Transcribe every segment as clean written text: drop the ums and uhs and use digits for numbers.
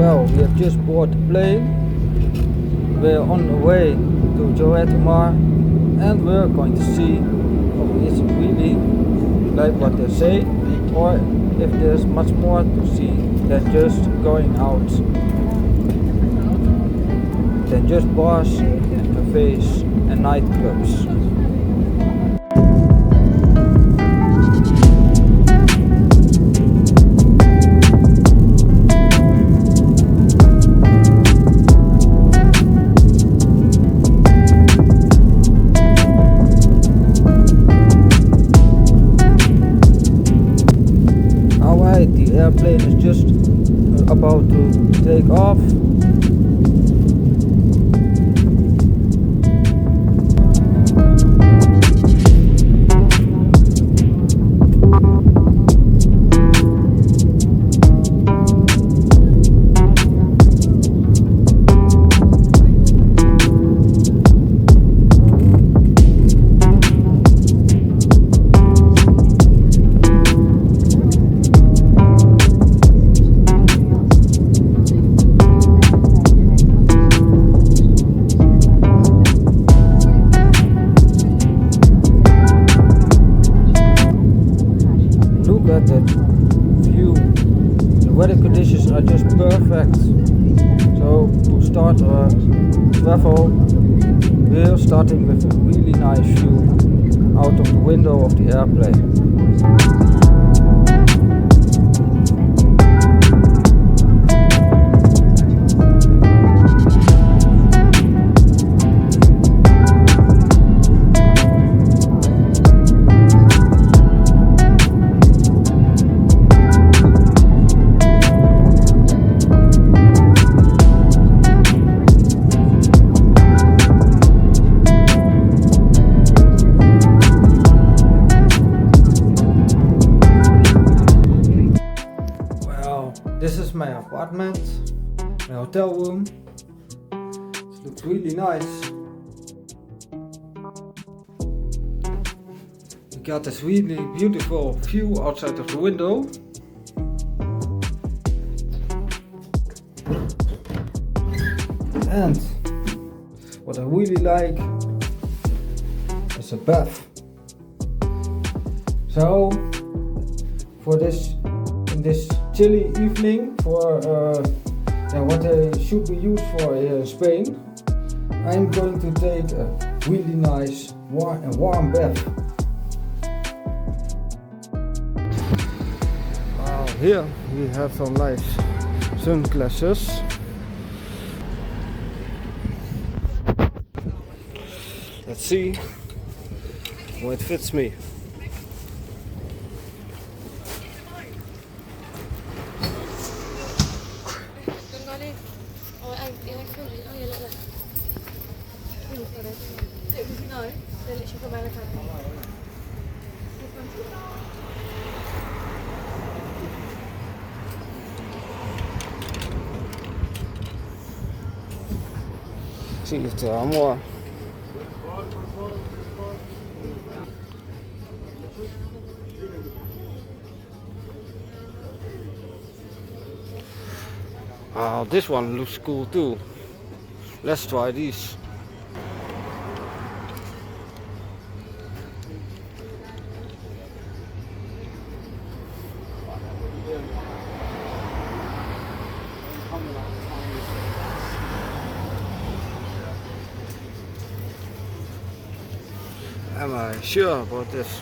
Well, we have just boarded the plane. We're on the way to Lloret de Mar, and we're going to see if it's really like what they say, or if there's much more to see than just going out, than just bars, cafes and nightclubs. The airplane is just about to take off. Look at that view. The weather conditions are just perfect. So to start our travel, we're starting with a really nice view out of the window of the airplane. This is my apartment, my hotel room. It looks really nice. We got this really beautiful view outside of the window. And what I really like is a bath. So for this chilly evening, for what should be used for here in Spain, I'm going to take a really nice warm bath. Wow, here we have some nice sunglasses. Let's see how it fits me. See if there are more. Oh, this one looks cool too. Let's try these. Am I sure about this?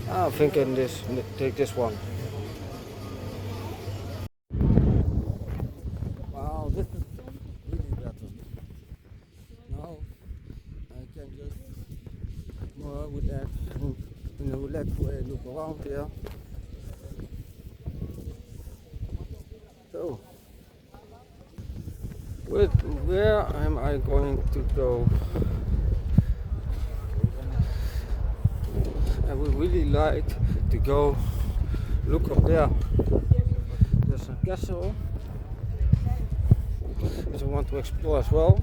I'm thinking take this one. Wow, this is really better. Now I can just more relax, in a relaxed way look around here. So, where am I going to go? I would really like to go look up there. There's a castle which I want to explore as well.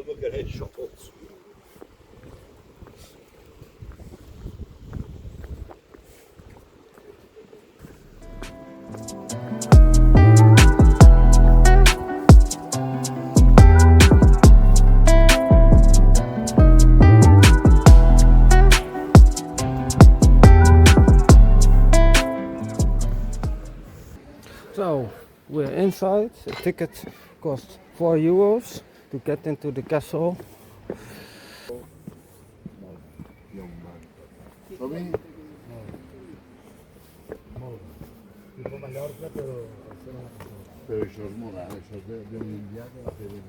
we get head shuffles. So we're inside. The ticket cost €4 to get into the castle. Sorry? Tipo Mallorca, Pero eso es moda, eso es de un indiano que viene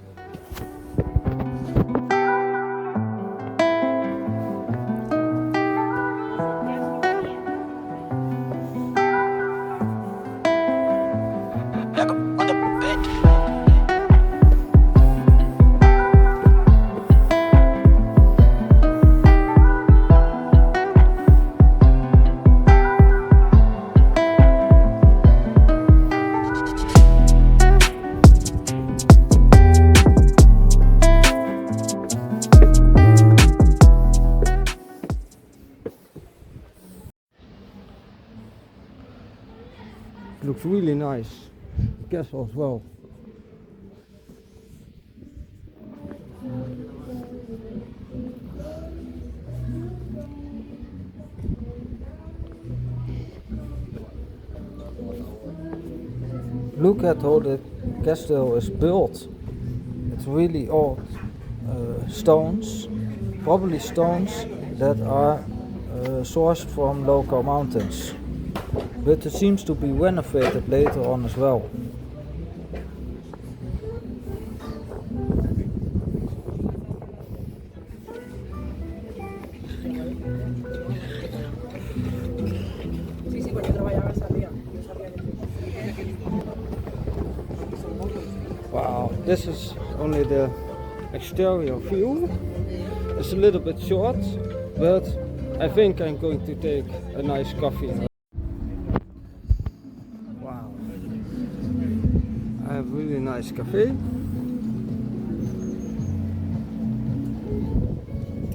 Looks really nice. Castle as well. Look at how the castle is built. It's really old stones, probably stones that are sourced from local mountains. But it seems to be renovated later on as well. Wow, this is only the exterior view. It's a little bit short, but I think I'm going to take a nice coffee. Wow, I have really nice cafe.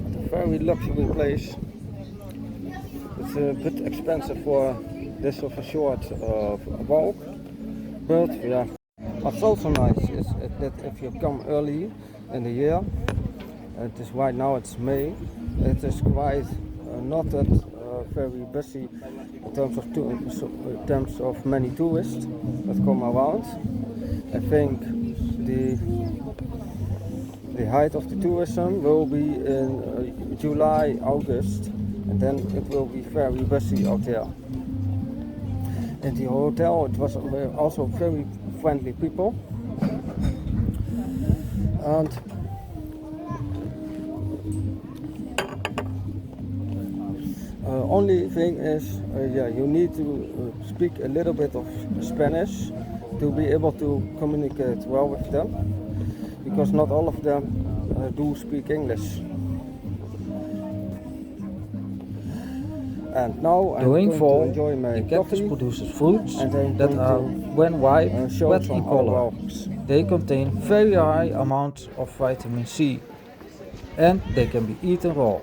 It's a very luxury place. It's a bit expensive for this of a short walk, but yeah. What's also nice is that if you come early in the year, it is right now it's May, it is quite not that very busy in terms of many tourists that come around. I think the height of the tourism will be in July, August, and then it will be very busy out there. In the hotel it was also very friendly people, and only thing is you need to speak a little bit of Spanish to be able to communicate well with them, because not all of them do speak English. And now I'm going to enjoy my coffee. The cactus produces fruits that are, when ripe, red in color. They contain very high amounts of vitamin C, and they can be eaten raw.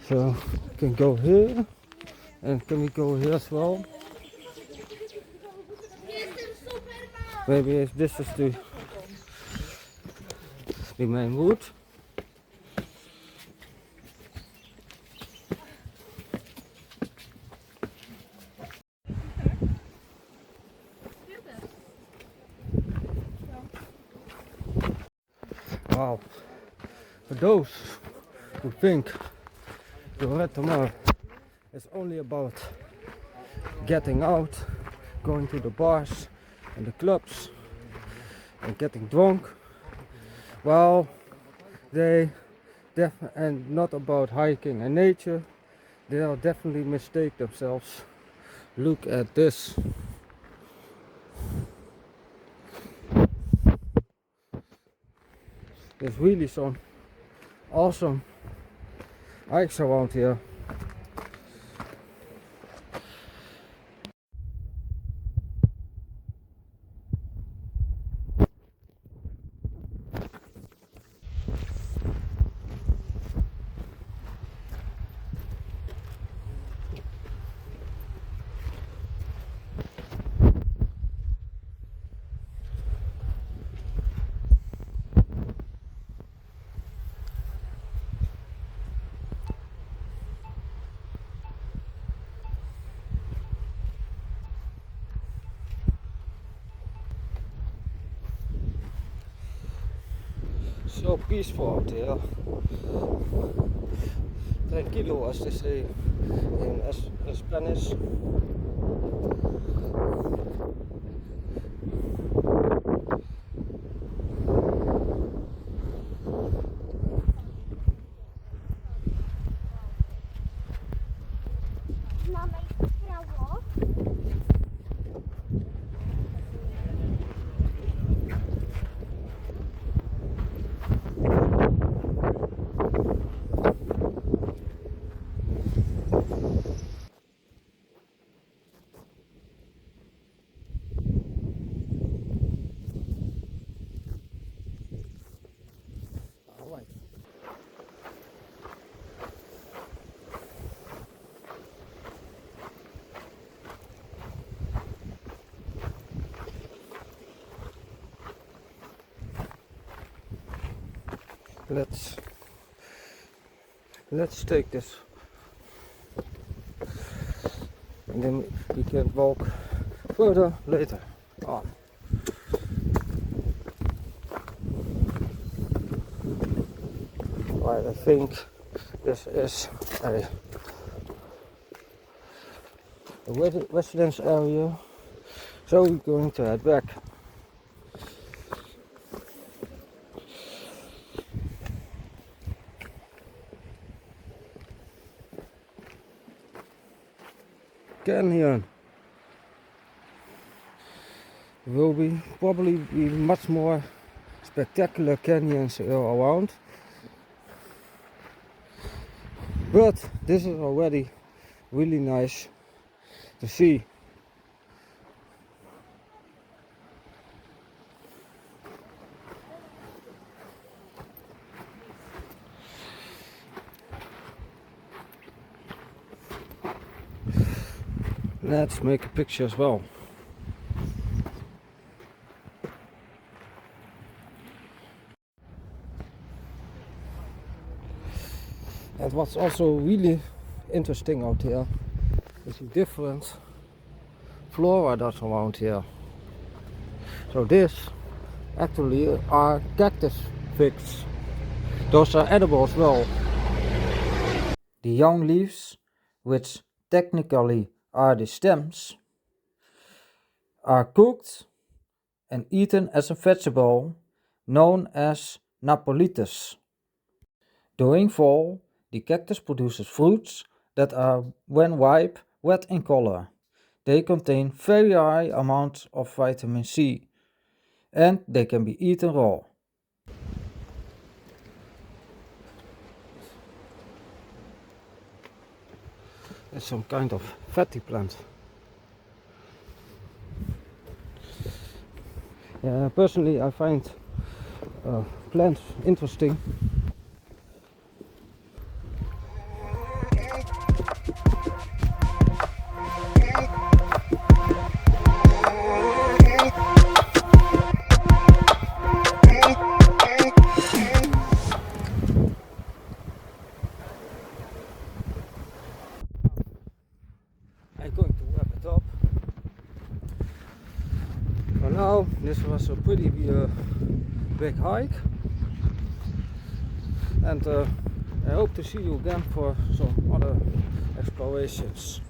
So we can go here, and can we go here as well? Maybe this is the the main route. Wow, for those who think Lloret de Mar is only about getting out, going to the bars and the clubs and getting drunk, well, and not about hiking and nature, they are definitely mistake themselves. Look at this. There's really some awesome hikes around here. So peaceful out here. Tranquilo, as they say in Spanish. Alright. Let's take this, and then we can walk further later on. Right, I think this is a residence area, so we're going to head back. Canyon. There will probably be much more spectacular canyons around, but this is already really nice to see. Let's make a picture as well. And what's also really interesting out here is the different flora that's around here. So this actually are cactus figs. Those are edible as well. The young leaves, which technically are the stems, are cooked and eaten as a vegetable known as napolitas. During fall, the cactus produces fruits that are, when ripe, red in color. They contain very high amounts of vitamin C, and they can be eaten raw. It's some kind of fatty plant. Personally, I find plants interesting. going to wrap it up. For now, this was a pretty big hike, and I hope to see you again for some other explorations.